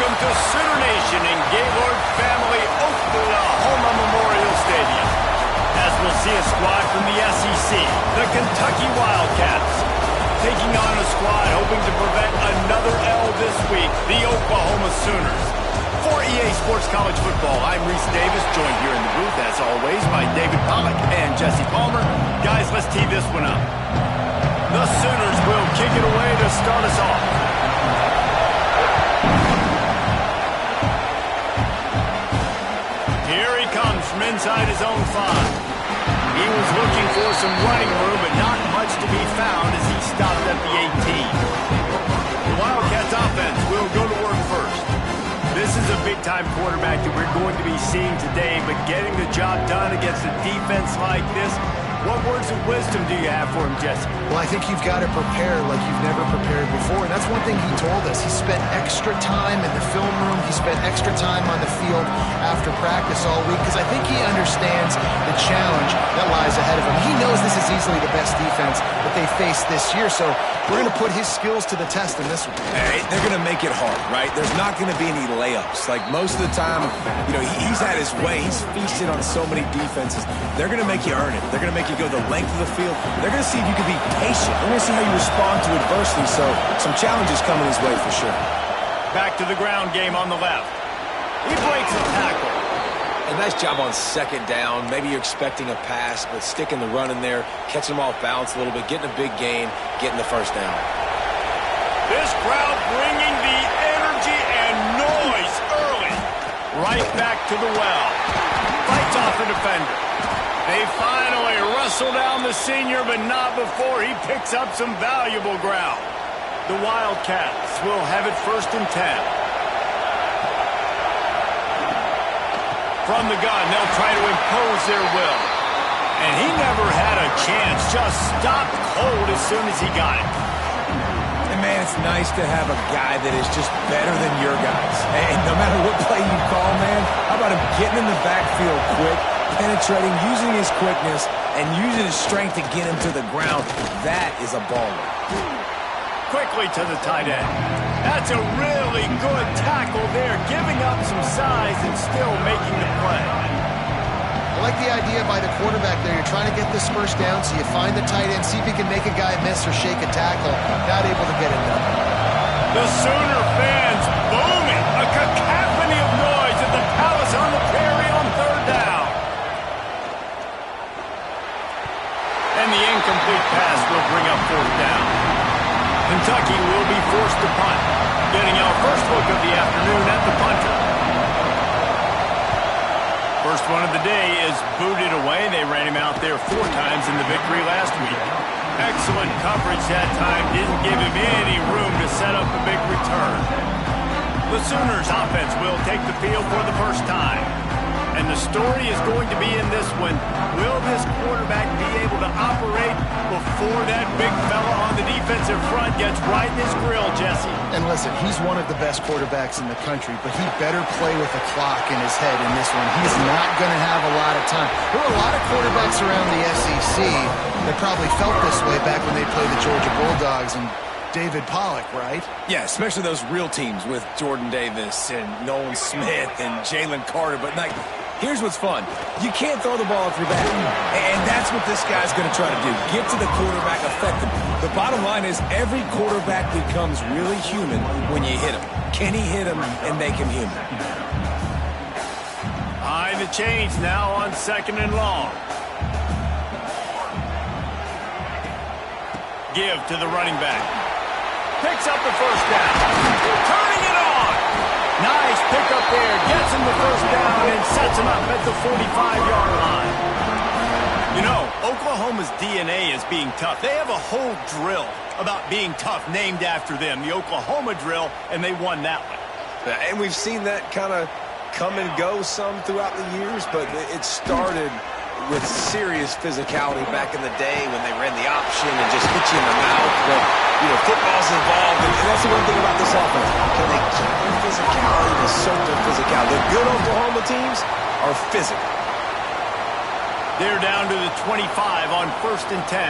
Welcome to Sooner Nation in Gaylord Family Oklahoma Memorial Stadium. As we'll see a squad from the SEC, the Kentucky Wildcats, taking on a squad hoping to prevent another L this week, the Oklahoma Sooners. For EA Sports College Football, I'm Reese Davis, joined here in the booth, as always, by David Pollack and Jesse Palmer. Guys, let's tee this one up. The Sooners will kick it away to start us off. Here he comes from inside his own 5. He was looking for some running room, but not much to be found as he stopped at the 18. The Wildcats offense will go to work first. This is a big-time quarterback that we're going to be seeing today, but getting the job done against a defense like this, what words of wisdom do you have for him, Jesse? Well, I think you've got to prepare like you've never prepared before, and that's one thing he told us. He spent extra time in the film room. He spent extra time on the field after practice all week because I think he understands the challenge that lies ahead of him. He knows this is easily the best defense that they face this year, so we're going to put his skills to the test in this one. Hey, they're going to make it hard, right? There's not going to be any layups. Like, most of the time, you know, he's had his way. He's feasted on so many defenses. They're going to make you earn it. They're going to make you go the length of the field. They're going to see if you can be patient. They're going to see how you respond to adversity. So some challenges coming his way for sure. Back to the ground game on the left. He breaks a tackle. A nice job on second down. Maybe you're expecting a pass, but sticking the run in there, catching them off balance a little bit, getting a big gain, getting the first down. This crowd bringing the energy and noise early. Right back to the well. Fights off the defender. They finally wrestle down the senior, but not before he picks up some valuable ground. The Wildcats will have it 1st and 10. From the gun, they'll try to impose their will. And he never had a chance, just stopped cold as soon as he got it. And man, it's nice to have a guy that is just better than your guys. And no matter what play you call, man, how about him getting in the backfield quick, penetrating, using his quickness, and using his strength to get him to the ground. That is a baller. Quickly to the tight end. That's a really good tackle there, giving up some size and still making the play. I like the idea by the quarterback there. You're trying to get this first down, so you find the tight end, see if you can make a guy miss or shake a tackle. Not able to get it done. The Sooner fans booming. A cacophony of noise at the Palace on the Prairie on 3rd down. And the incomplete pass will bring up 4th down. Kentucky will be forced to punt. Getting our first look of the afternoon at the punter. First one of the day is booted away. They ran him out there 4 times in the victory last week. Excellent coverage that time. Didn't give him any room to set up a big return. The Sooners offense will take the field for the first time. And the story is going to be in this one. Will this quarterback be able to operate before that big fella on the defensive front gets right in his grill, Jesse? And listen, he's one of the best quarterbacks in the country, but he better play with a clock in his head in this one. He's not going to have a lot of time. There were a lot of quarterbacks around the SEC that probably felt this way back when they played the Georgia Bulldogs and David Pollack, right? Yeah, especially those real teams with Jordan Davis and Nolan Smith and Jalen Carter. But, like, here's what's fun. You can't throw the ball if you're bad. And that's what this guy's going to try to do. Get to the quarterback, affect him. The bottom line is every quarterback becomes really human when you hit him. Can he hit him and make him human? Behind the chains now on 2nd and long. Give to the running back. Picks up the first down. Turning it on. Nice pickup there. Gets him the first down and sets him up at the 45-yard line. You know, Oklahoma's DNA is being tough. They have a whole drill about being tough named after them, the Oklahoma drill, and they won that one. And we've seen that kind of come and go some throughout the years, but it started with serious physicality back in the day when they ran the option and just hit you in the mouth. But, you know, football's involved, and that's the one thing about this offense. Can they keep their physicality and assert their physicality? The good Oklahoma teams are physical. They're down to the 25 on 1st and 10.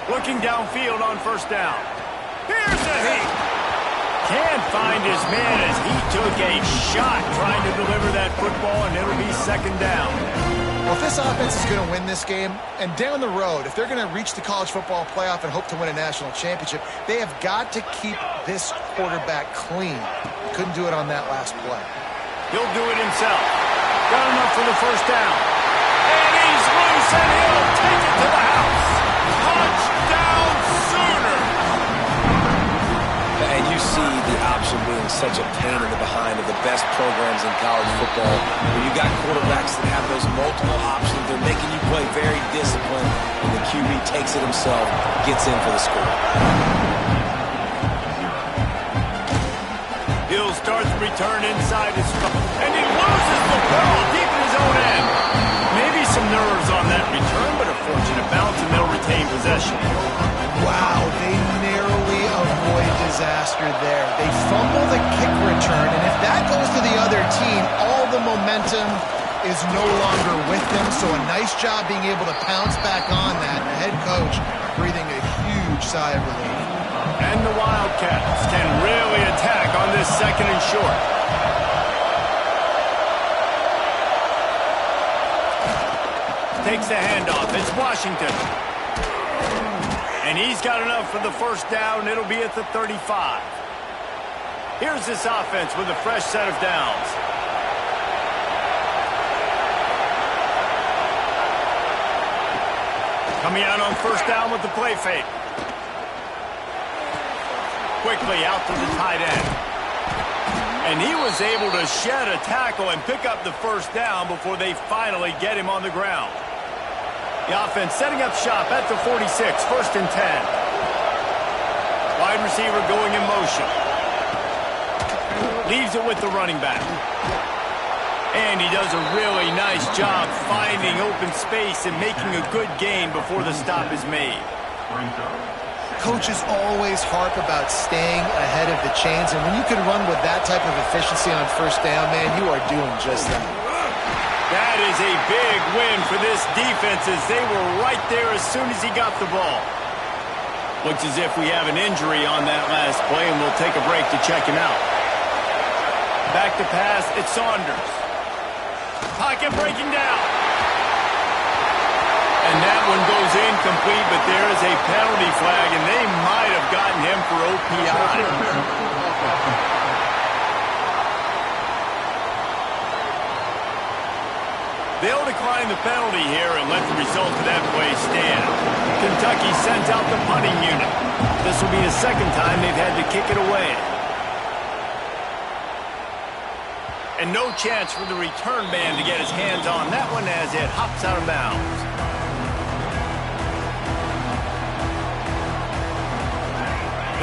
Looking downfield on 1st down. Here's a heat. Can't find his man as he took a shot trying to deliver that football, and it'll be second down. Well, if this offense is going to win this game, and down the road, if they're going to reach the college football playoff and hope to win a national championship, they have got to keep this quarterback clean. Couldn't do it on that last play. He'll do it himself. Got enough for the first down. And he's loose, and he'll take it to the house. Touchdown Sooner! And you see the option being such a pain in the behind of the best programs in college football. When you got quarterbacks that have those multiple options, they're making you play very disciplined, and the QB takes it himself, gets in for the score. He'll start the return inside his spot, and he loses the ball deep in his own end. Maybe some nerves on that return, but a fortunate bounce, and they'll retain possession. Wow, they narrowly avoid disaster there. They fumble the kick return, and if that goes to the other team, all the momentum is no longer with them. So a nice job being able to pounce back on that. The head coach breathing a huge sigh of relief. And the Wildcats can really attack on this second and short. Takes the handoff. It's Washington. And he's got enough for the first down. It'll be at the 35. Here's this offense with a fresh set of downs. Coming out on first down with the play fake. Quickly out to the tight end. And he was able to shed a tackle and pick up the first down before they finally get him on the ground. The offense setting up shop at the 46, first and 10. Wide receiver going in motion. Leaves it with the running back. And he does a really nice job finding open space and making a good gain before the stop is made. Coaches always harp about staying ahead of the chains, and when you can run with that type of efficiency on first down, man, you are doing just that. That is a big win for this defense as they were right there as soon as he got the ball. Looks as if we have an injury on that last play, and we'll take a break to check him out. Back to pass, it's Saunders. Pocket breaking down. And that one goes incomplete, but there is a penalty flag, and they might have gotten him for OPI. They'll decline the penalty here and let the result of that play stand. Kentucky sends out the punting unit. This will be the second time they've had to kick it away. And no chance for the return man to get his hands on that one as it hops out of bounds.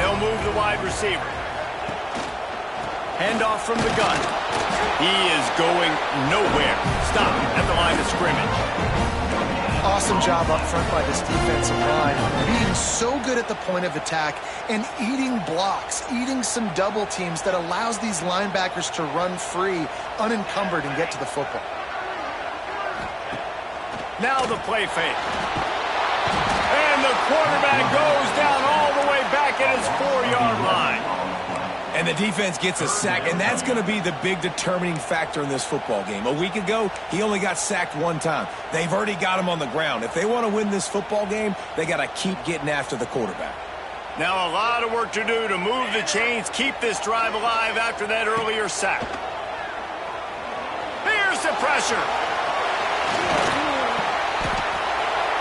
They'll move the wide receiver. Handoff from the gun. He is going nowhere. Stop at the line of scrimmage. Awesome job up front by this defensive line. Being so good at the point of attack and eating blocks, eating some double teams that allows these linebackers to run free, unencumbered, and get to the football. Now the play fake. And the quarterback goes down all the way back at his 4-yard line. And the defense gets a sack, and that's going to be the big determining factor in this football game. A week ago, he only got sacked one time. They've already got him on the ground. If they want to win this football game, they got to keep getting after the quarterback. Now a lot of work to do to move the chains, keep this drive alive after that earlier sack. Here's the pressure.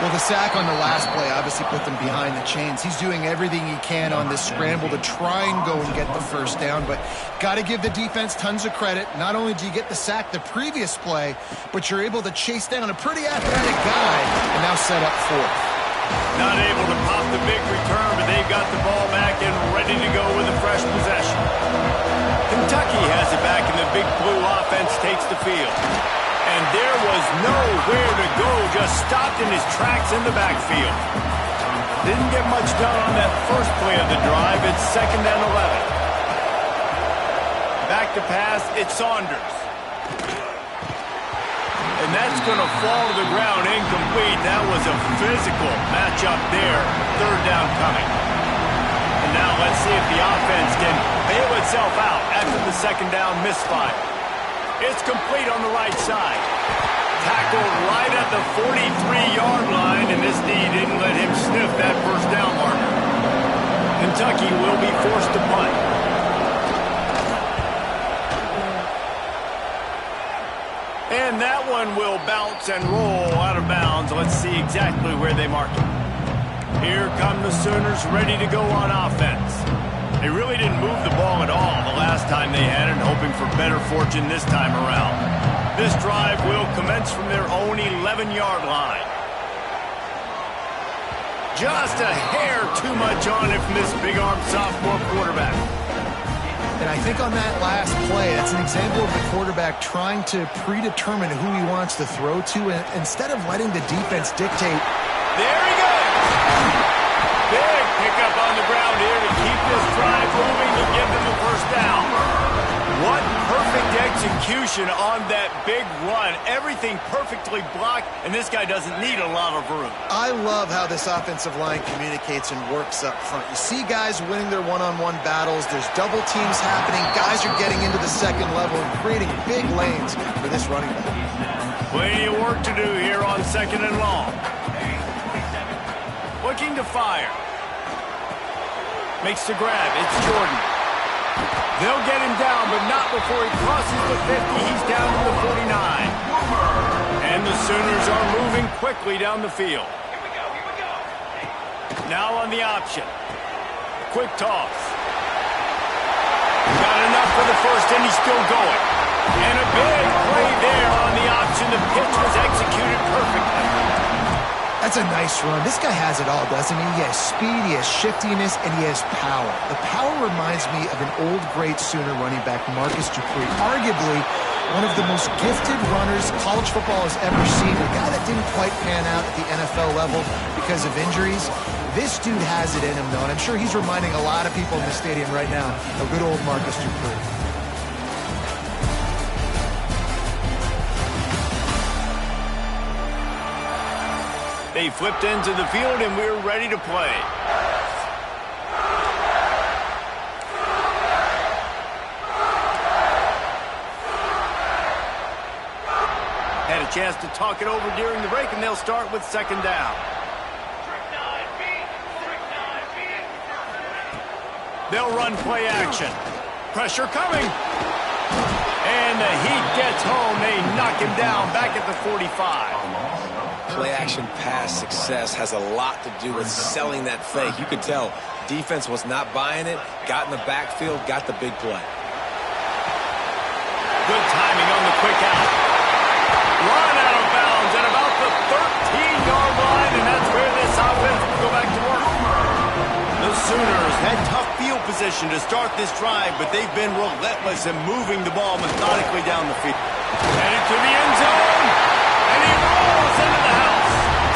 Well, the sack on the last play obviously put them behind the chains. He's doing everything he can on this scramble to try and go and get the first down, but got to give the defense tons of credit. Not only do you get the sack the previous play, but you're able to chase down a pretty athletic guy and now set up fourth. Not able to pop the big return, but they've got the ball back and ready to go with a fresh possession. Kentucky has it back, and the big blue offense takes the field. And there was nowhere to go, just stopped in his tracks in the backfield. Didn't get much done on that first play of the drive. It's second and 11. Back to pass, it's Saunders. And that's going to fall to the ground incomplete. That was a physical matchup there. Third down coming. And now let's see if the offense can bail itself out after the second down misfire. It's complete on the right side. Tackled right at the 43-yard line, and this knee didn't let him sniff that first down marker. Kentucky will be forced to punt. And that one will bounce and roll out of bounds. Let's see exactly where they mark it. Here come the Sooners ready to go on offense. They really didn't move the ball at all the last time they had it, hoping for better fortune this time around. This drive will commence from their own 11-yard line. Just a hair too much on it from this big-armed sophomore quarterback. And I think on that last play, that's an example of the quarterback trying to predetermine who he wants to throw to, and instead of letting the defense dictate. There he goes! Big pickup on the ground here to keep this drive moving to give them the first down. What perfect execution on that big run. Everything perfectly blocked, and this guy doesn't need a lot of room. I love how this offensive line communicates and works up front. You see guys winning their one-on-one battles. There's double teams happening. Guys are getting into the second level and creating big lanes for this running back. Plenty of work to do here on second and long. Looking to fire. Makes the grab. It's Jordan. They'll get him down, but not before he crosses the 50. He's down to the 49. And the Sooners are moving quickly down the field. Here we go. Now on the option. Quick toss. Got enough for the first, and he's still going. And a big play there on the option. The pitch was executed perfectly. That's a nice run. This guy has it all, doesn't he? He has speed, he has shiftiness, and he has power. The power reminds me of an old, great Sooner running back, Marcus Dupree. Arguably one of the most gifted runners college football has ever seen. A guy that didn't quite pan out at the NFL level because of injuries. This dude has it in him, though, and I'm sure he's reminding a lot of people in the stadium right now of good old Marcus Dupree. They flipped into the field, and we're ready to play. Had a chance to talk it over during the break, and they'll start with second down. They'll run play action. Pressure coming. And the heat gets home. They knock him down back at the 45. Play-action pass success has a lot to do with selling that fake. You could tell defense was not buying it, got in the backfield, got the big play. Good timing on the quick out. Run out of bounds at about the 13-yard line, and that's where this offense will go back to work. The Sooners had tough field position to start this drive, but they've been relentless in moving the ball methodically down the field. Headed to the end zone, and he rolls into the house.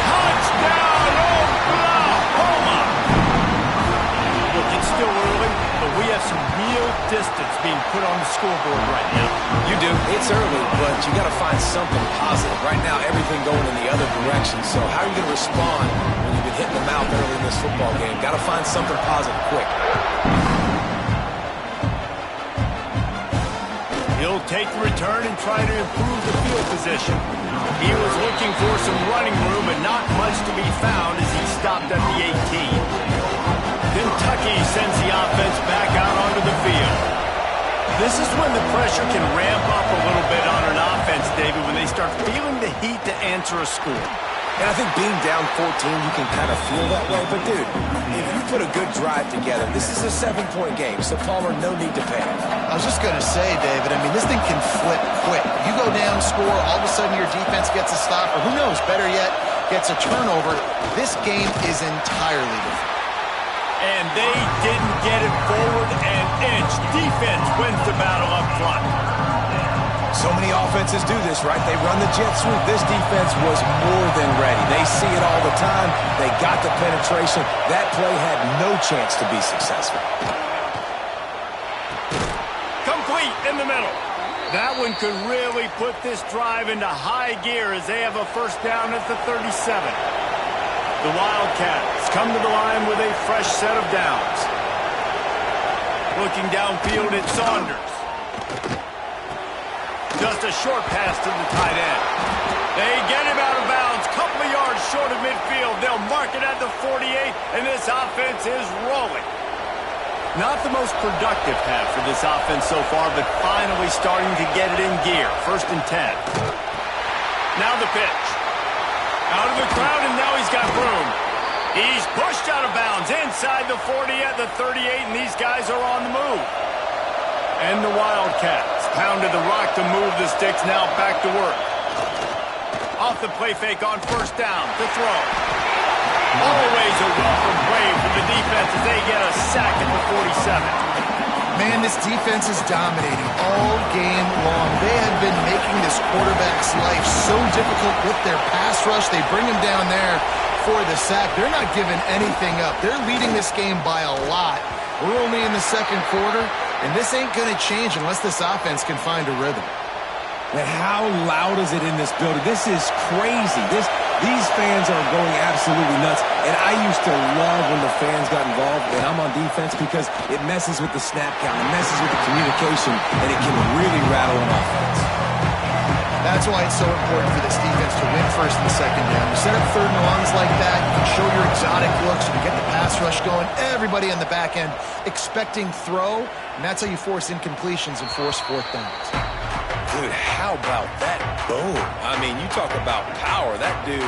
Touchdown, Oklahoma! Look, it's still early, but we have some real distance being put on the scoreboard right now. You do. It's early, but you got to find something positive. Right now, everything going in the other direction. So how are you going to respond when you've been hitting the mouth early in this football game? Got to find something positive quick. He'll take the return and try to improve the field position. He was looking for some running room, but not much to be found as he stopped at the 18. Kentucky sends the offense back out onto the field. This is when the pressure can ramp up a little bit on an offense, David, when they start feeling the heat to answer a score. And I think being down 14, you can kind of feel that way. But, dude, if you put a good drive together, this is a 7-point game. So, Palmer, no need to panic. I was just going to say, David, I mean, this thing can flip quick. You go down, score, all of a sudden your defense gets a stop, or who knows, better yet, gets a turnover. This game is entirely different. And they didn't get it forward an inch. Defense wins the battle up front. So many offenses do this, right? They run the jet sweep. This defense was more than ready. They see it all the time. They got the penetration. That play had no chance to be successful. Complete in the middle. That one could really put this drive into high gear as they have a first down at the 37. The Wildcats come to the line with a fresh set of downs. Looking downfield at Saunders. Just a short pass to the tight end. They get him out of bounds, couple of yards short of midfield. They'll mark it at the 48, and this offense is rolling. Not the most productive half for this offense so far, but finally starting to get it in gear. 1st and 10. Now the pitch. Out of the crowd, and now he's got room. He's pushed out of bounds inside the 40 at the 38, and these guys are on the move. And the Wildcats pounded the rock to move the sticks, now back to work. Off the play fake on 1st down to throw. Always a welcome play for the defense as they get a sack at the 47. Man, this defense is dominating all game long. They have been making this quarterback's life so difficult with their pass rush. They bring him down there for the sack. They're not giving anything up. They're leading this game by a lot. We're only in the 2nd quarter, and this ain't going to change unless this offense can find a rhythm. Man, how loud is it in this building? This is crazy. These fans are going absolutely nuts. And I used to love when the fans got involved and I'm on defense because it messes with the snap count, it messes with the communication, and it can really rattle an offense. That's why it's so important for this defense to win 1st and 2nd down. You set up 3rd and longs like that, you can show your exotic looks, you can get the pass rush going, everybody on the back end expecting throw, and that's how you force incompletions and force 4th downs. Dude, how about that boom? I mean, you talk about power. That dude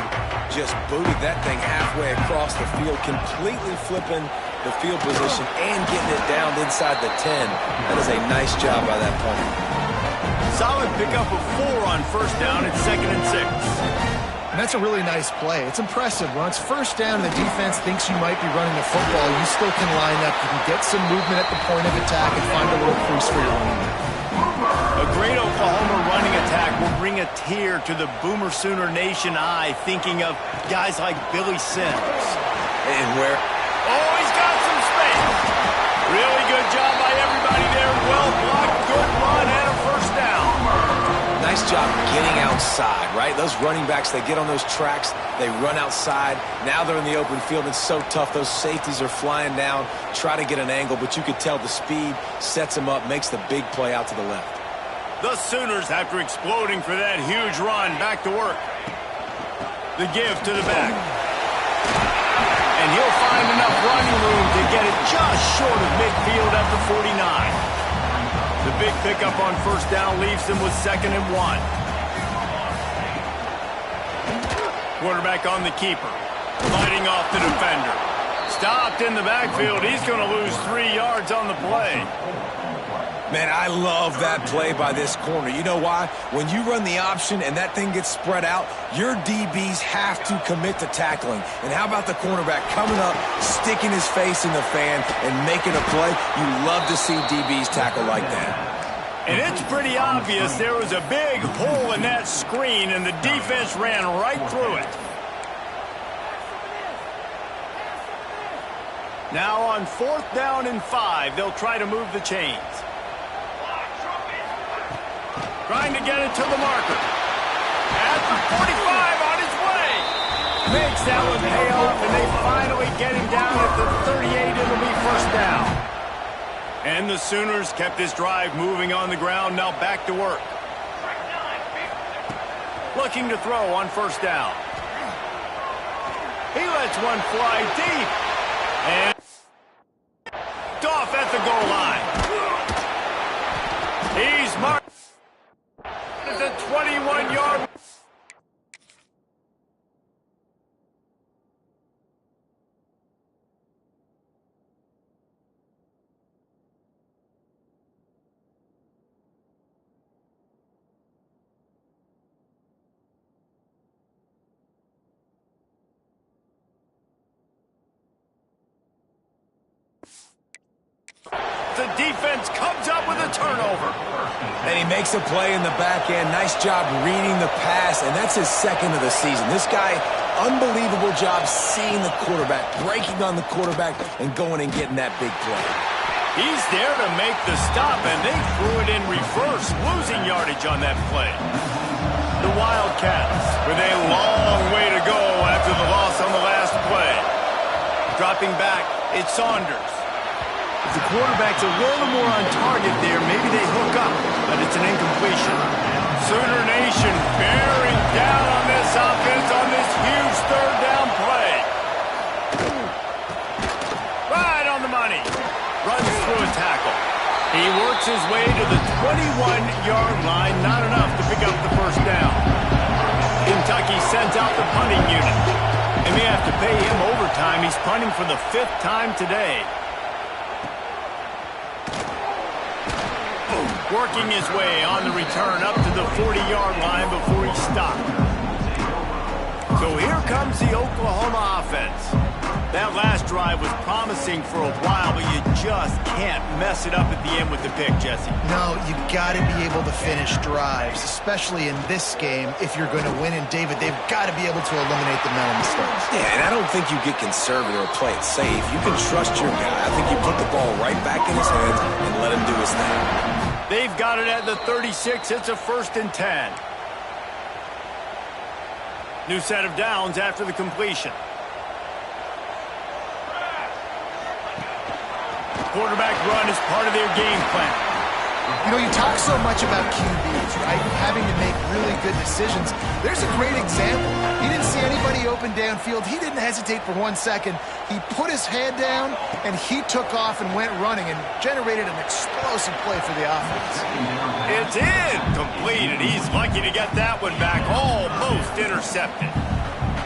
just booted that thing halfway across the field, completely flipping the field position and getting it down inside the 10. That is a nice job by that punter. Solid pickup of 4 on 1st down at 2nd and 6. And that's a really nice play. It's impressive. When it's 1st down and the defense thinks you might be running the football, you still can line up. You can get some movement at the point of attack and find a little crease for your running back. A great Oklahoma running attack will bring a tear to the Boomer Sooner Nation eye, thinking of guys like Billy Sims. And where? Oh, he's got some space. Really good job by everybody there. Well blocked, good run, and a 1st down. Nice job getting outside, right? Those running backs, they get on those tracks, they run outside. Now they're in the open field. It's so tough. Those safeties are flying down, try to get an angle, but you could tell the speed sets them up, makes the big play out to the left. The Sooners, after exploding for that huge run, back to work. The give to the back. And he'll find enough running room to get it just short of midfield at the 49. The big pickup on 1st down leaves them with 2nd and 1. Quarterback on the keeper, fighting off the defender. Stopped in the backfield. He's going to lose 3 yards on the play. Man, I love that play by this corner. You know why? When you run the option and that thing gets spread out, your DBs have to commit to tackling. And how about the cornerback coming up, sticking his face in the fan, and making a play? You love to see DBs tackle like that. And it's pretty obvious there was a big hole in that screen, and the defense ran right through it. Now on 4th down and 5, they'll try to move the chains. Trying to get it to the marker. At the 45 on his way. Makes that one pay off, and they finally get him down at the 38. It'll be 1st down. And the Sooners kept this drive moving on the ground, now back to work. Looking to throw on 1st down. He lets one fly deep. And off at the goal line. He's marked at the 21-yard. The defense comes up with a turnover. And he makes a play in the back end. Nice job reading the pass, and that's his 2nd of the season. This guy, unbelievable job seeing the quarterback, breaking on the quarterback, and going and getting that big play. He's there to make the stop, and they threw it in reverse, losing yardage on that play. The Wildcats with a long way to go after the loss on the last play. Dropping back, it's Saunders. If the quarterback's a little more on target there, maybe they hook up, but it's an incompletion. Sooner Nation bearing down on this offense on this huge third down play. Right on the money. Runs through a tackle. He works his way to the 21-yard line. Not enough to pick up the first down. Kentucky sends out the punting unit. They may have to pay him overtime. He's punting for the 5th time today. Working his way on the return up to the 40-yard line before he stopped. So here comes the Oklahoma offense. That last drive was promising for a while, but you just can't mess it up at the end with the pick, Jesse. No, you got to be able to finish drives, especially in this game. If you're going to win, and David, they've got to be able to eliminate the mental mistakes. Yeah, and I don't think you get conservative or play it safe. You can trust your guy. I think you put the ball right back in his hands and let him do his thing. They've got it at the 36. It's a 1st and 10. New set of downs after the completion. Quarterback run is part of their game plan. You know, you talk so much about QBs, right? Having to make really good decisions. There's a great example. He didn't see anybody open downfield. He didn't hesitate for 1 second. He put his head down, and he took off and went running and generated an explosive play for the offense. It's incomplete, and he's lucky to get that one back. Almost intercepted.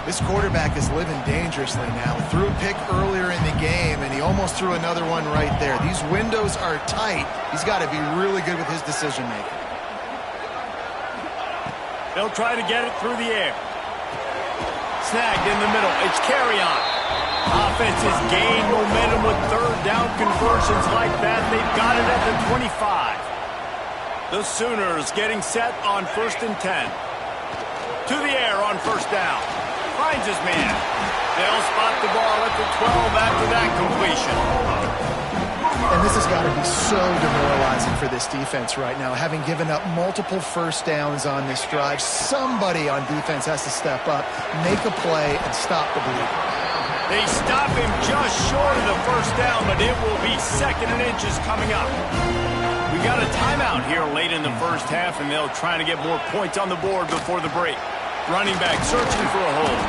This quarterback is living dangerously now. Threw a pick earlier in the game, and he almost threw another one right there. These windows are tight. He's got to be really good with his decision-making. They'll try to get it through the air. Snagged in the middle. It's carry on. Offense has gained momentum with third down conversions like that. They've got it at the 25. The Sooners getting set on 1st and 10. To the air on 1st down. Finds his man. They'll spot the ball at the 12 after that completion. And this has got to be so demoralizing for this defense right now. Having given up multiple 1st downs on this drive, somebody on defense has to step up, make a play, and stop the bleeding. They stop him just short of the 1st down, but it will be 2nd and inches coming up. We got a timeout here late in the 1st half, and they'll try to get more points on the board before the break. Running back searching for a hole.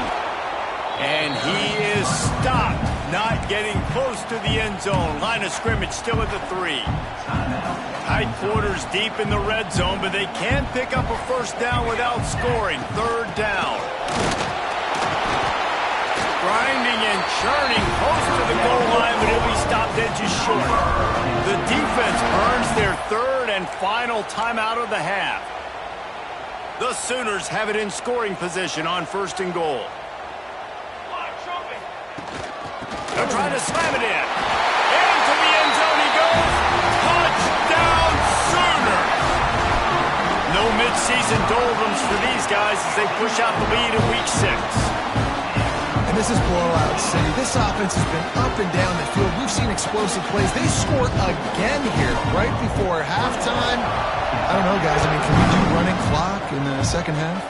And he is stopped. Not getting close to the end zone. Line of scrimmage still at the 3. Tight quarters deep in the red zone, but they can pick up a 1st down without scoring. 3rd down. Grinding and churning close to the goal line, but he'll be stopped edges short. The defense earns their 3rd and final timeout of the half. The Sooners have it in scoring position on 1st and goal. They'll try to slam it in. Into the end zone he goes. Touchdown Sooners! No midseason doldrums for these guys as they push out the lead in week 6. And this is blowout city. This offense has been up and down the field. We've seen explosive plays. They scored again here right before halftime. I don't know, guys. I mean, can we do running clock in the 2nd half?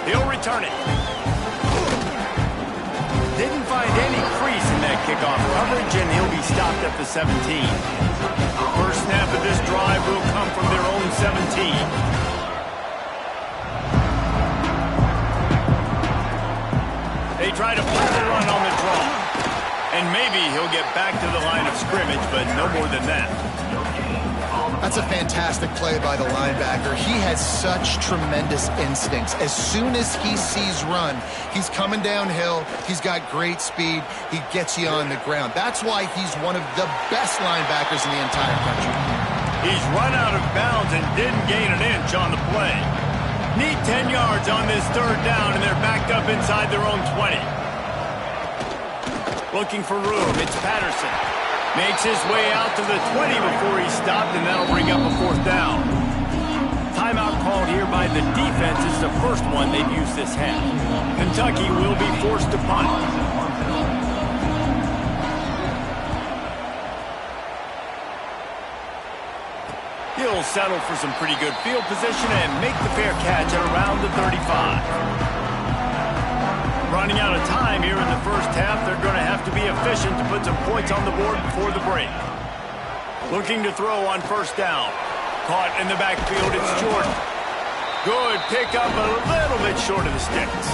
He'll return it. Didn't find any crease in that kickoff coverage, and he'll be stopped at the 17. First snap of this drive will come from their own 17. They try to pull the run on the draw. And maybe he'll get back to the line of scrimmage, but no more than that. That's a fantastic play by the linebacker. He has such tremendous instincts. As soon as he sees run, he's coming downhill. He's got great speed. He gets you on the ground. That's why he's one of the best linebackers in the entire country. He's run out of bounds and didn't gain an inch on the play. Need 10 yards on this 3rd down, and they're backed up inside their own 20. Looking for room. It's Patterson. Makes his way out to the 20 before he stopped, and that'll bring up a 4th down. Timeout called here by the defense. It's the first one they've used this half. Kentucky will be forced to punt. He'll settle for some pretty good field position and make the fair catch at around the 35. Running out of time here in the 1st half. They're going to have to be efficient sufficient to put some points on the board before the break. Looking to throw on first down. Caught in the backfield, it's Jordan. Good pickup, a little bit short of the sticks.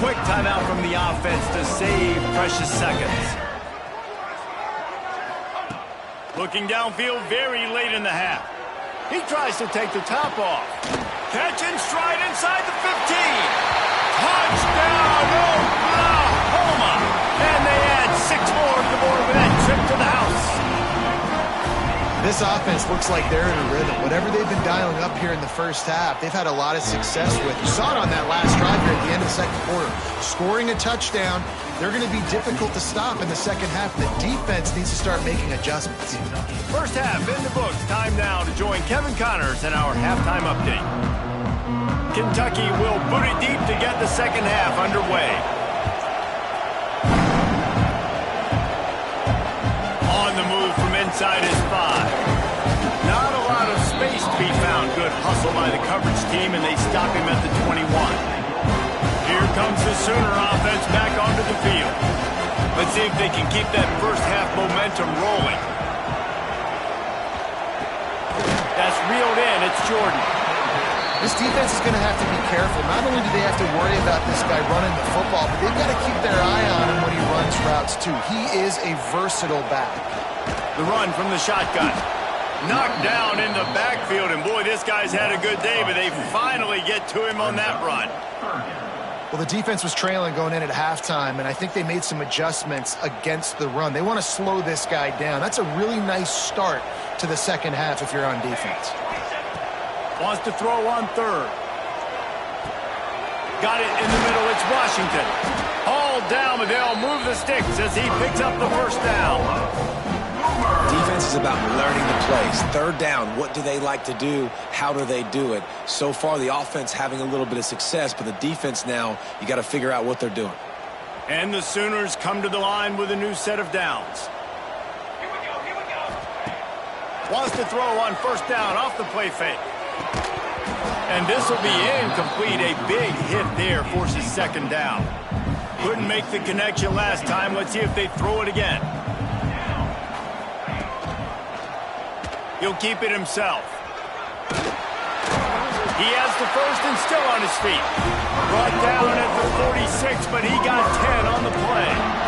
Quick timeout from the offense to save precious seconds. Looking downfield very late in the half. He tries to take the top off. Catch and stride inside the 15. Touchdown, Oklahoma! And they add 6 more to the board with that trip to the house. This offense looks like they're in a rhythm. Whatever they've been dialing up here in the first half, they've had a lot of success with. You saw it on that last drive here at the end of the second quarter. Scoring a touchdown, they're going to be difficult to stop in the second half. The defense needs to start making adjustments. First half in the books. Time now to join Kevin Connors in our halftime update. Kentucky will boot it deep to get the second half underway. On the move from inside is 5. Not a lot of space to be found. Good hustle by the coverage team, and they stop him at the 21. Here comes the Sooner offense back onto the field. Let's see if they can keep that first half momentum rolling. That's reeled in. It's Jordan. This defense is going to have to be careful. Not only do they have to worry about this guy running the football, but they've got to keep their eye on him when he runs routes, too. He is a versatile back. The run from the shotgun. Knocked down in the backfield, and boy, this guy's had a good day, but they finally get to him on that run. Well, the defense was trailing going in at halftime, and I think they made some adjustments against the run. They want to slow this guy down. That's a really nice start to the second half if you're on defense. Wants to throw on third. Got it in the middle. It's Washington. Hauled down, but they'll move the sticks as he picks up the first down. Defense is about learning the plays. Third down, what do they like to do? How do they do it? So far, the offense having a little bit of success, but the defense now, you got to figure out what they're doing. And the Sooners come to the line with a new set of downs. Wants to throw on first down off the play fake. And this will be incomplete. A big hit there forces second down. Couldn't make the connection last time. Let's see if they throw it again. He'll keep it himself. He has the first and still on his feet. Brought down at the 46, but he got 10 on the play.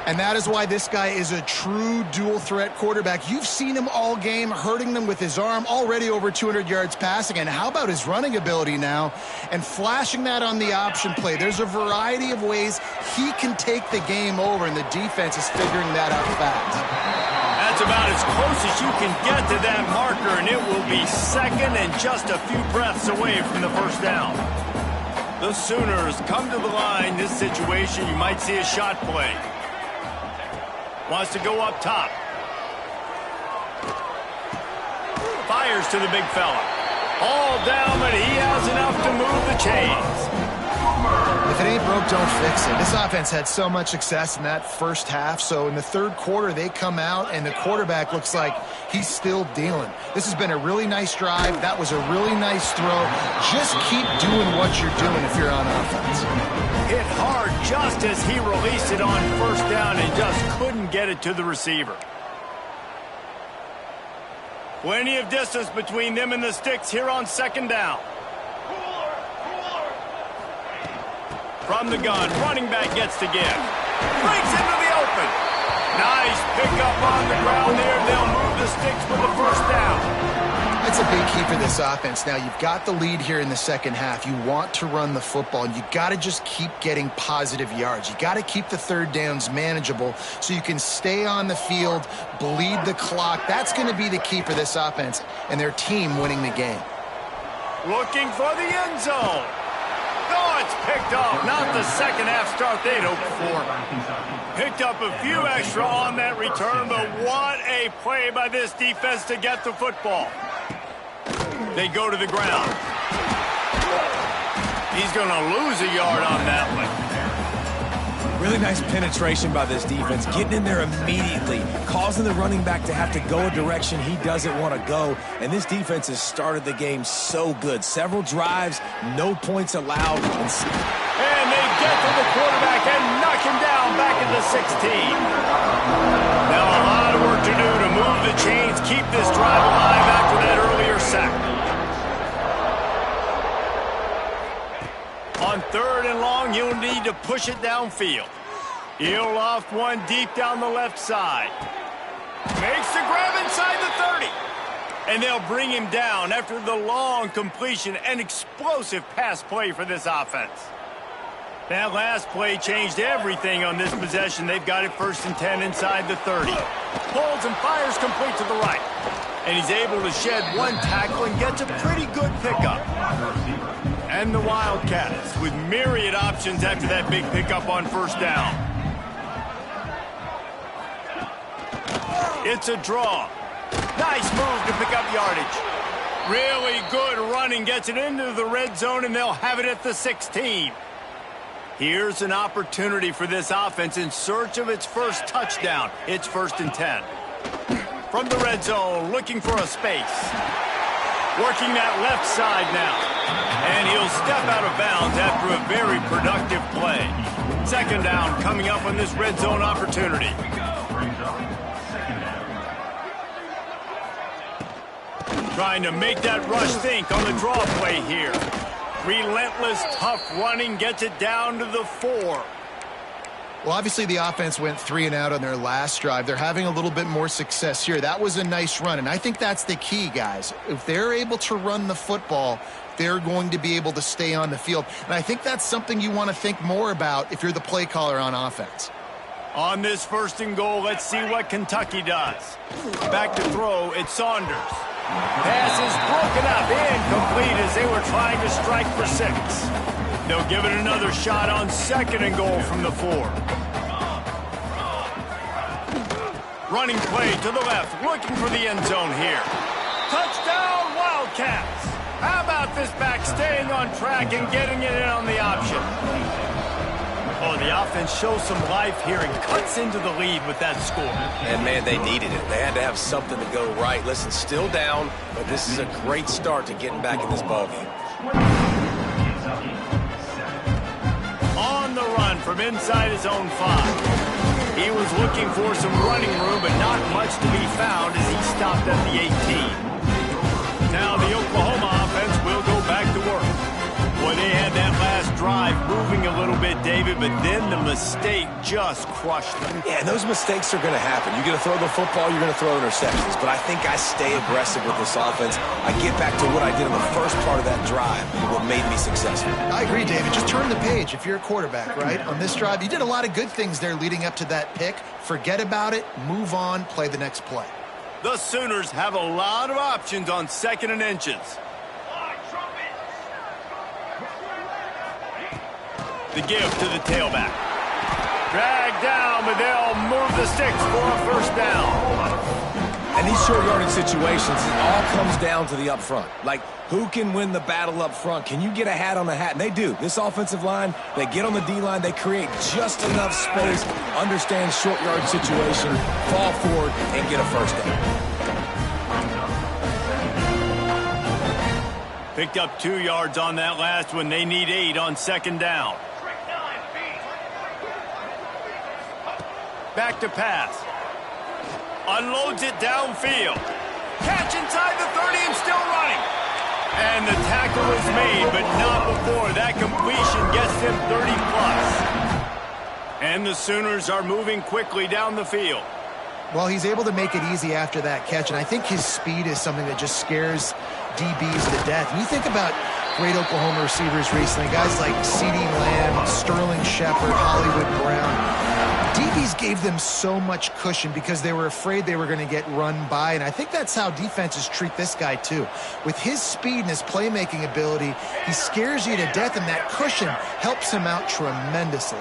And that is why this guy is a true dual-threat quarterback. You've seen him all game, hurting them with his arm, already over 200 yards passing. And how about his running ability now? And flashing that on the option play. There's a variety of ways he can take the game over, and the defense is figuring that out fast. That's about as close as you can get to that marker, and it will be second and just a few breaths away from the first down. The Sooners come to the line. This situation, you might see a shot play. Wants to go up top. Fires to the big fella. All down, but he has enough to move the chains. If it ain't broke, don't fix it. This offense had so much success in that first half, so in the third quarter, they come out, and the quarterback looks like he's still dealing. This has been a really nice drive. That was a really nice throw. Just keep doing what you're doing if you're on offense. Hit hard just as he released it on first down and just couldn't get it to the receiver. Plenty of distance between them and the sticks here on second down. From the gun, running back gets to give. Breaks into the open. Nice pickup on the ground there. They'll move the sticks for the first down. That's a big key for this offense. Now, you've got the lead here in the second half. You want to run the football, and you got to just keep getting positive yards. You got to keep the third downs manageable so you can stay on the field, bleed the clock. That's going to be the key for this offense and their team winning the game. Looking for the end zone. Oh, it's picked off. Not the second half start they'd hoped for. Picked up a few extra on that return, but what a play by this defense to get the football. They go to the ground. He's going to lose a yard on that one. Really nice penetration by this defense, getting in there immediately, causing the running back to have to go a direction he doesn't want to go. And this defense has started the game so good. Several drives, no points allowed. And they get to the quarterback and knock him down back at the 16. Now a lot of work to do to move the chains, keep this drive alive after that earlier sack. On 3rd and long, you'll need to push it downfield. He'll loft one deep down the left side. Makes the grab inside the 30. And they'll bring him down after the long completion. An explosive pass play for this offense. That last play changed everything on this possession. They've got it 1st and 10 inside the 30. Pulls and fires complete to the right. And he's able to shed one tackle and gets a pretty good pickup. And the Wildcats with myriad options after that big pickup on 1st down. It's a draw. Nice move to pick up yardage. Really good running, gets it into the red zone, and they'll have it at the 16. Here's an opportunity for this offense in search of its first touchdown. It's 1st and 10. From the red zone, looking for a space. Working that left side now. And he'll step out of bounds after a very productive play. 2nd down coming up on this red zone opportunity. Trying to make that rush think on the draw play here. Relentless, tough running gets it down to the 4. Well, obviously the offense went 3 and out on their last drive. They're having a little bit more success here. That was a nice run, and I think that's the key, guys. If they're able to run the football, they're going to be able to stay on the field. And I think that's something you want to think more about if you're the play caller on offense. On this 1st and goal, let's see what Kentucky does. Back to throw, it's Saunders. Pass is broken up, incomplete as they were trying to strike for 6. They'll give it another shot on 2nd and goal from the 4. Running play to the left, looking for the end zone here. Touchdown, Wildcats! How about this back staying on track and getting it in on the option? Oh, the offense shows some life here and cuts into the lead with that score. And, man, they needed it. They had to have something to go right. Listen, still down, but this is a great start to getting back in this ballgame. On the run from inside his own 5. He was looking for some running room, but not much to be found as he stopped at the 18. Now the Oklahoma offense will go back to work. Boy, they had that last drive moving a little bit, David, but then the mistake just crushed them. Yeah, and those mistakes are going to happen. You're going to throw the football, you're going to throw interceptions. But I think I stay aggressive with this offense. I get back to what I did in the first part of that drive, what made me successful. I agree, David. Just turn the page if you're a quarterback, right? On this drive, you did a lot of good things there leading up to that pick. Forget about it, move on, play the next play. The Sooners have a lot of options on 2nd and inches. The give to the tailback. Dragged down, but they'll move the sticks for a 1st down. And these short yardage situations, it all comes down to the up front. Like, who can win the battle up front? Can you get a hat on the hat? And they do. This offensive line, they get on the D-line, they create just enough space, understand short yardage situation, fall forward, and get a 1st down. Picked up 2 yards on that last one. They need 8 on 2nd down. Back to pass. Unloads it downfield. Catch inside the 30 and still running. And the tackle is made, but not before. That completion gets them 30+. And the Sooners are moving quickly down the field. Well, he's able to make it easy after that catch, and I think his speed is something that just scares DBs to death. And you think about great Oklahoma receivers recently, guys like CeeDee Lamb, Sterling Shepard, Hollywood Brown. DBs gave them so much cushion because they were afraid they were going to get run by, and I think that's how defenses treat this guy too. With his speed and his playmaking ability, he scares you to death, and that cushion helps him out tremendously.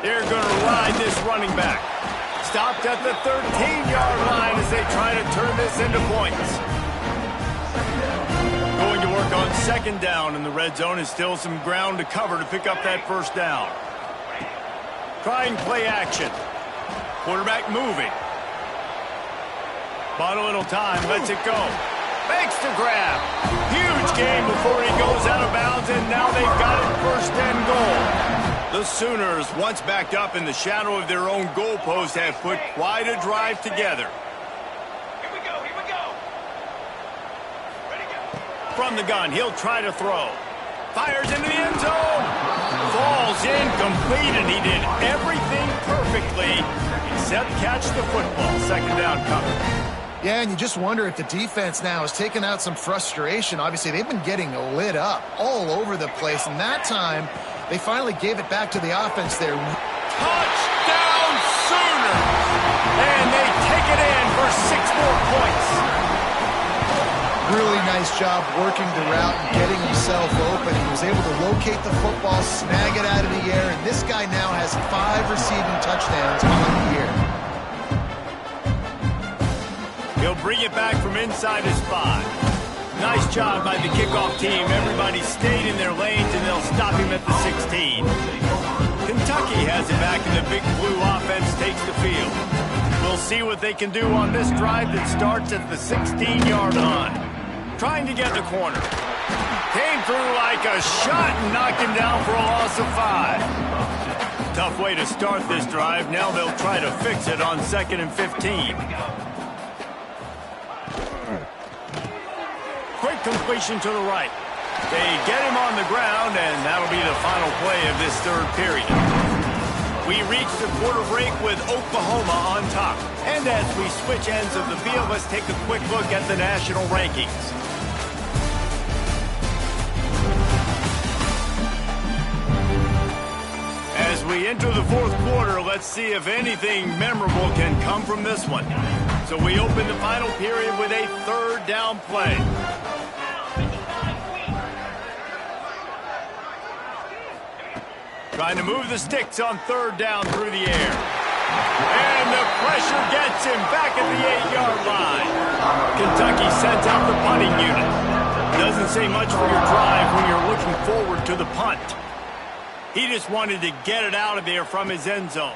They're going to ride this running back. Stopped at the 13-yard line as they try to turn this into points. Going to work on second down in the red zone. Is still some ground to cover to pick up that first down. Trying play action. Quarterback moving. Bought a little time, lets it go. Makes the grab. Huge gain before he goes out of bounds, and now they've got it first and goal. The Sooners, once backed up in the shadow of their own goalpost, have put quite a drive together. Here we go, here we go. Ready, go. From the gun, he'll try to throw. Fires into the end zone. Falls incomplete, and he did everything perfectly except catch the football. Second down coming. Yeah, and you just wonder if the defense now has taken out some frustration. Obviously, they've been getting lit up all over the place, and that time, they finally gave it back to the offense there. Touchdown Sooners! And they take it in for 6 more points. Really nice job working the route and getting himself open. He was able to locate the football, snag it out of the air, and this guy now has 5 receiving touchdowns on the year. He'll bring it back from inside his 5. Nice job by the kickoff team. Everybody stayed in their lanes, and they'll stop him at the 16. Kentucky has it back, and the Big Blue offense takes the field. We'll see what they can do on this drive that starts at the 16-yard line. Trying to get the corner. Came through like a shot and knocked him down for a loss of 5. Tough way to start this drive. Now they'll try to fix it on 2nd and 15. Quick completion to the right. They get him on the ground, and that'll be the final play of this third period. We reach the quarter break with Oklahoma on top. And as we switch ends of the field, let's take a quick look at the national rankings. As we enter the fourth quarter, let's see if anything memorable can come from this one. So we open the final period with a third down play. Trying to move the sticks on third down through the air. And the pressure gets him back at the 8-yard line. Kentucky sends out the punting unit. Doesn't say much for your drive when you're looking forward to the punt. He just wanted to get it out of there from his end zone.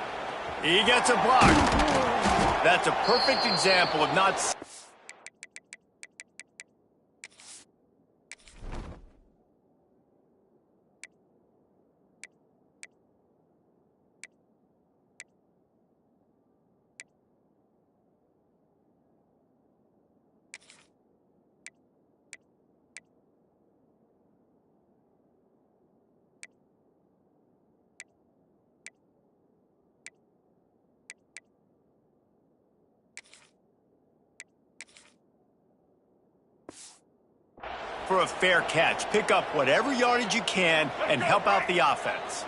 He gets a block. That's a perfect example of not... For a fair catch. Pick up whatever yardage you can and help out the offense.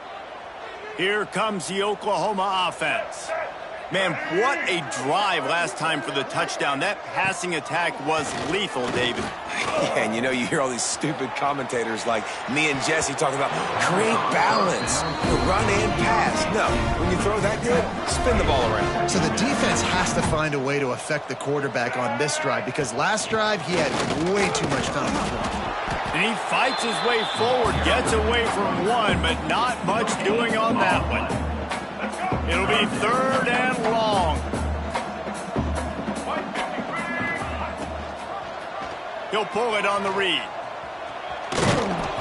Here comes the Oklahoma offense. Man, what a drive last time for the touchdown. That passing attack was lethal, David. Yeah, and you know, you hear all these stupid commentators like me and Jesse talking about create balance, run and pass. No, when you throw that good, spin the ball around. So the defense has to find a way to affect the quarterback on this drive, because last drive he had way too much time to throw. And he fights his way forward, gets away from one, but not much doing on that one. It'll be third and long. He'll pull it on the read.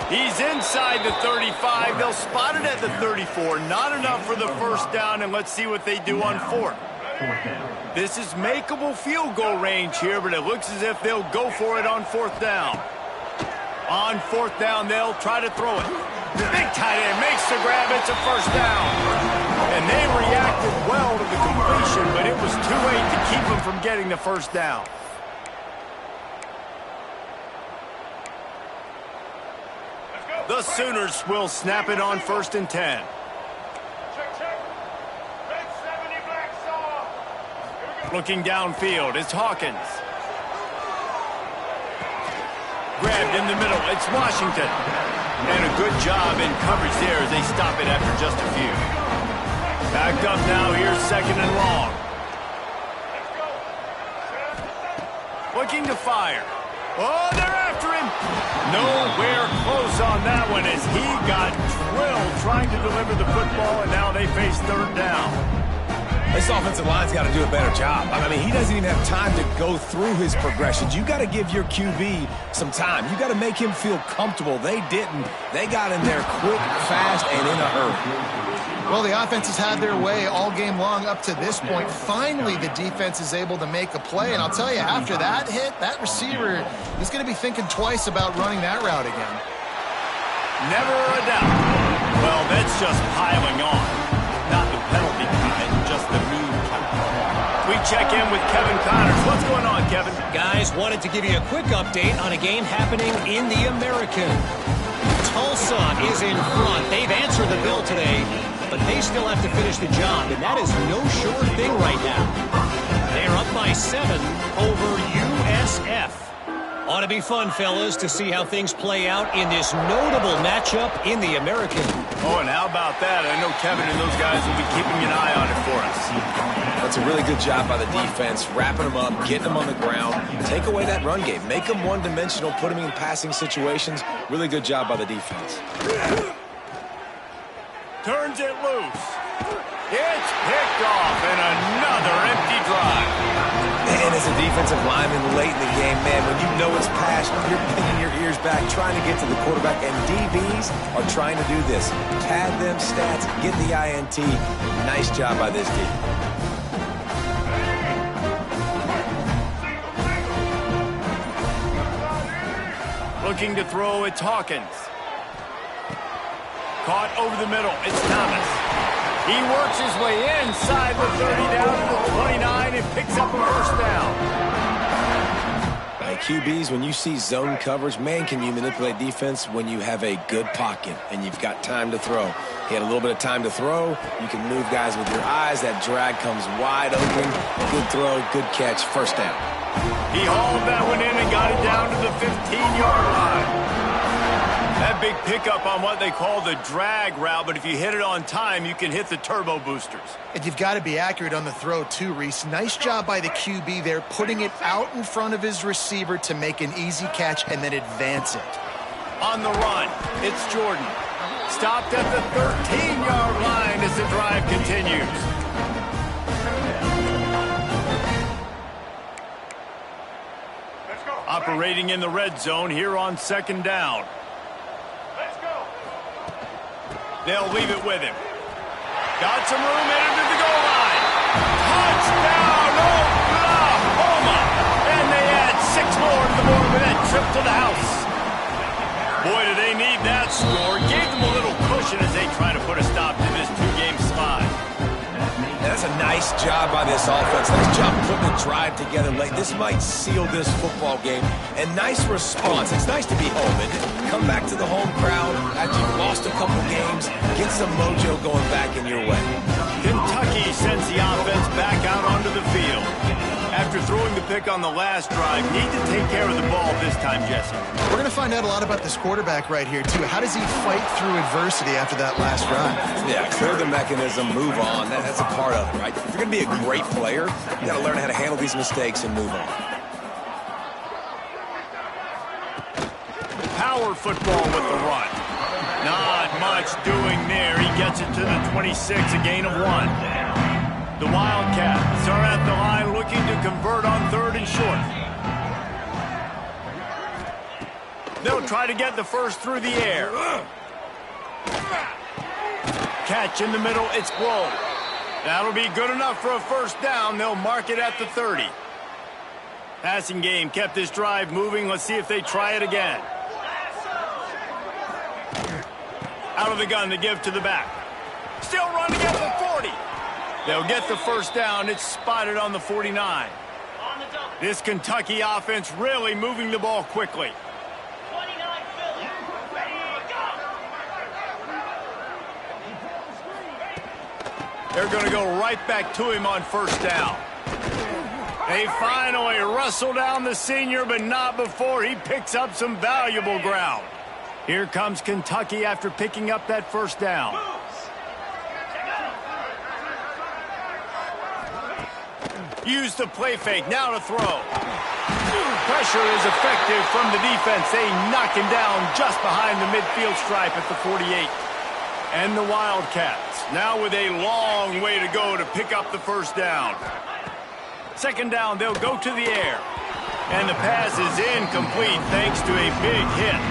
He's inside the 35. They'll spot it at the 34. Not enough for the first down, and let's see what they do on fourth. This is makeable field goal range here, but it looks as if they'll go for it on fourth down. On fourth down, they'll try to throw it. Big tight end makes the grab. It's a first down. And they reacted well to the completion, but it was too late to keep them from getting the first down. The Sooners will snap it on 1st and 10. Looking downfield, it's Hawkins. Grabbed in the middle, it's Washington. And a good job in coverage there as they stop it after just a few. Backed up now, here's 2nd and long. Looking to fire. Oh, they're after him. Nowhere close on that one as he got drilled trying to deliver the football, and now they face third down. This offensive line's got to do a better job. I mean, he doesn't even have time to go through his progressions. You got to give your QB some time. You got to make him feel comfortable. They didn't. They got in there quick, fast, and in a hurry. Well, the offense has had their way all game long up to this point. Finally, the defense is able to make a play. And I'll tell you, after that hit, that receiver is going to be thinking twice about running that route again. Never a doubt. Well, that's just piling on. Not the penalty kind, just the mean kind. We check in with Kevin Connors. What's going on, Kevin? Guys, wanted to give you a quick update on a game happening in the American. Tulsa is in front. They've answered the bell today, but they still have to finish the job, and that is no sure thing right now. They're up by 7 over USF. Ought to be fun, fellas, to see how things play out in this notable matchup in the American. Oh, and how about that? I know Kevin and those guys will be keeping an eye on it for us. That's a really good job by the defense, wrapping them up, getting them on the ground. Take away that run game. Make them one-dimensional, put them in passing situations. Really good job by the defense. Turns it loose. It's picked off, and another empty drive. And as a defensive lineman late in the game, man, when you know it's past, you're pinning your ears back, trying to get to the quarterback, and DBs are trying to do this. Pad them stats, get the INT. Nice job by this D. Looking to throw, it's Hawkins. Caught over the middle, it's Thomas. He works his way inside the 30 down to the 29 and picks up a first down. By QBs, when you see zone coverage, man, can you manipulate defense when you have a good pocket and you've got time to throw. He had a little bit of time to throw. You can move guys with your eyes. That drag comes wide open. Good throw, good catch, first down. He hauled that one in and got it down to the 15-yard line. That big pickup on what they call the drag route, but if you hit it on time, you can hit the turbo boosters. And you've got to be accurate on the throw, too, Reese. Nice job by the QB there, putting it out in front of his receiver to make an easy catch and then advance it. On the run, it's Jordan. Stopped at the 13-yard line as the drive continues. Operating in the red zone here on second down. They'll leave it with him. Got some room, headed to the goal line. Touchdown, Oklahoma! And they add 6 more to the board with that trip to the house. Boy, do they need that score. Gave them a little cushion as they try to put a stop to this 2-game slide. That's a nice job by this offense. Nice job putting a drive together late. This might seal this football game. And nice response. It's nice to be home, isn't it? Come back to the home crowd after you've lost a couple games. Get some mojo going back in your way. Kentucky sends the offense back out onto the field. After throwing the pick on the last drive, need to take care of the ball this time, Jesse. We're going to find out a lot about this quarterback right here, too. How does he fight through adversity after that last drive? Yeah, clear the mechanism, move on. That's a part of it, right? If you're going to be a great player, you got to learn how to handle these mistakes and move on. Power football with the run. Not much doing there. He gets it to the 26, a gain of 1. The Wildcats are at the line looking to convert on 3rd and short. They'll try to get the first through the air. Catch in the middle, it's blown. That'll be good enough for a first down. They'll mark it at the 30. Passing game kept this drive moving. Let's see if they try it again. Out of the gun to give to the back. Still running at the 40. They'll get the first down. It's spotted on the 49. This Kentucky offense really moving the ball quickly. They're going to go right back to him on first down. They finally wrestle down the senior, but not before he picks up some valuable ground. Here comes Kentucky after picking up that first down. Use the play fake, now to throw. pressure is effective from the defense. They knock him down just behind the midfield stripe at the 48. And the Wildcats, now with a long way to go to pick up the first down. Second down, they'll go to the air. And the pass is incomplete thanks to a big hit.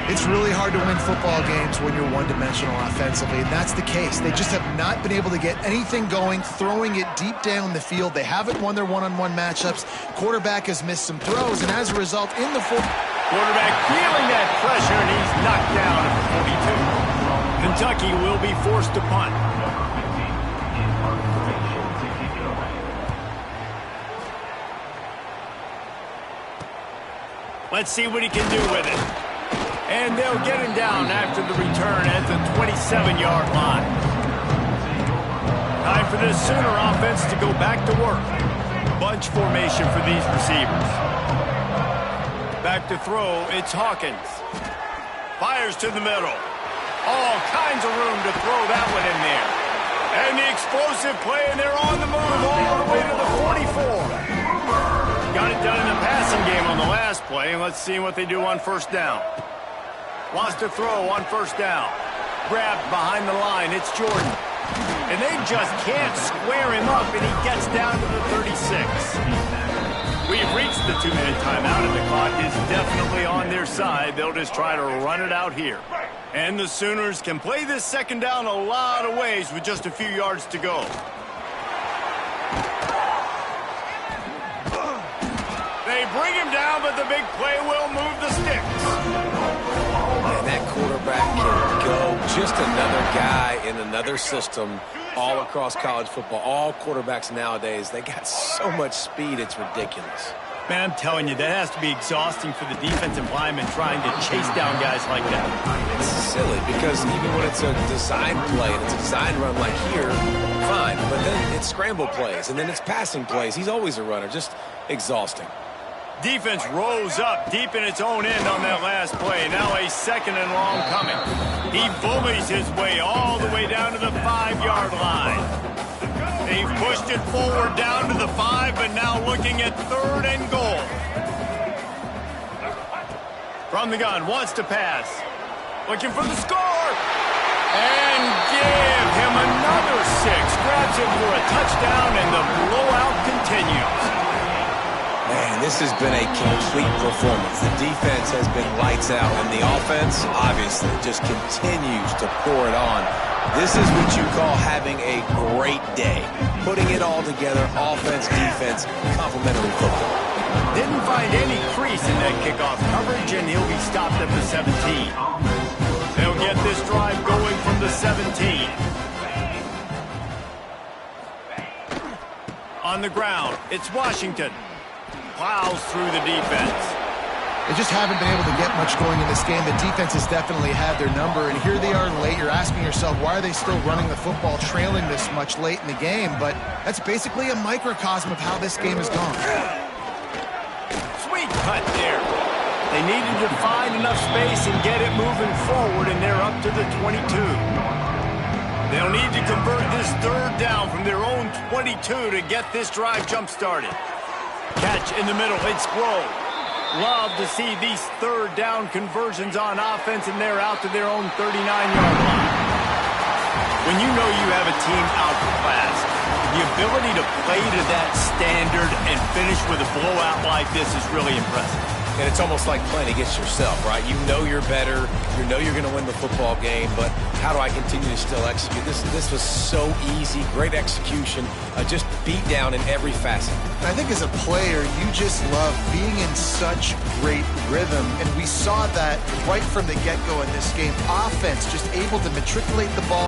It's really hard to win football games when you're one-dimensional offensively, and that's the case. They just have not been able to get anything going, throwing it deep down the field. They haven't won their one-on-one matchups. Quarterback has missed some throws, and as a result, in the fourth... Quarterback feeling that pressure, and he's knocked down at the 42. Kentucky will be forced to punt. Let's see what he can do with it. And they'll get him down after the return at the 27-yard line. Time for this Sooner offense to go back to work. Bunch formation for these receivers. Back to throw, it's Hawkins. Fires to the middle. All kinds of room to throw that one in there. And the explosive play, and they're on the move all the way to the 44. Got it done in the passing game on the last play, and let's see what they do on first down. Wants to throw on first down. Grabbed behind the line, it's Jordan. And they just can't square him up, and he gets down to the 36. We've reached the 2-minute timeout, and the clock is definitely on their side. They'll just try to run it out here. And the Sooners can play this second down a lot of ways with just a few yards to go. They bring him down, but the big play will move the sticks. And that quarterback can go. Just another guy in another system all across college football. All quarterbacks nowadays, they got so much speed, it's ridiculous. Man, I'm telling you, that has to be exhausting for the defensive lineman trying to chase down guys like that. It's silly because even when it's a design play and it's a design run like here, fine. But then it's scramble plays and then it's passing plays. He's always a runner, just exhausting. Defense rose up deep in its own end on that last play. Now a second and long coming. He bullies his way all the way down to the 5-yard line. They've pushed it forward down to the 5, but now looking at third and goal. From the gun, wants to pass. Looking for the score. And give him another 6. Grabs him for a touchdown, and the blowout continues. Man, this has been a complete performance. The defense has been lights out, and the offense, obviously, just continues to pour it on. This is what you call having a great day. Putting it all together, offense, defense, complementary football. Didn't find any crease in that kickoff coverage, and he'll be stopped at the 17. They'll get this drive going from the 17. On the ground, it's Washington. Plows through the defense. They just haven't been able to get much going in this game. The defense has definitely had their number, and here they are late. You're asking yourself, why are they still running the football, trailing this much late in the game? But that's basically a microcosm of how this game has gone. Sweet cut there. They needed to find enough space and get it moving forward, and they're up to the 22. They'll need to convert this third down from their own 22 to get this drive jump-started. Catch in the middle, it's Grove. Love to see these third down conversions on offense, and they're out to their own 39-yard line. When you know you have a team outclassed, the ability to play to that standard and finish with a blowout like this is really impressive. And it's almost like playing against yourself, right? You know you're better. You know you're going to win the football game, but how do I continue to still execute? This was so easy, great execution, just beat down in every facet. I think as a player, you just love being in such great rhythm, and we saw that right from the get-go in this game. Offense just able to matriculate the ball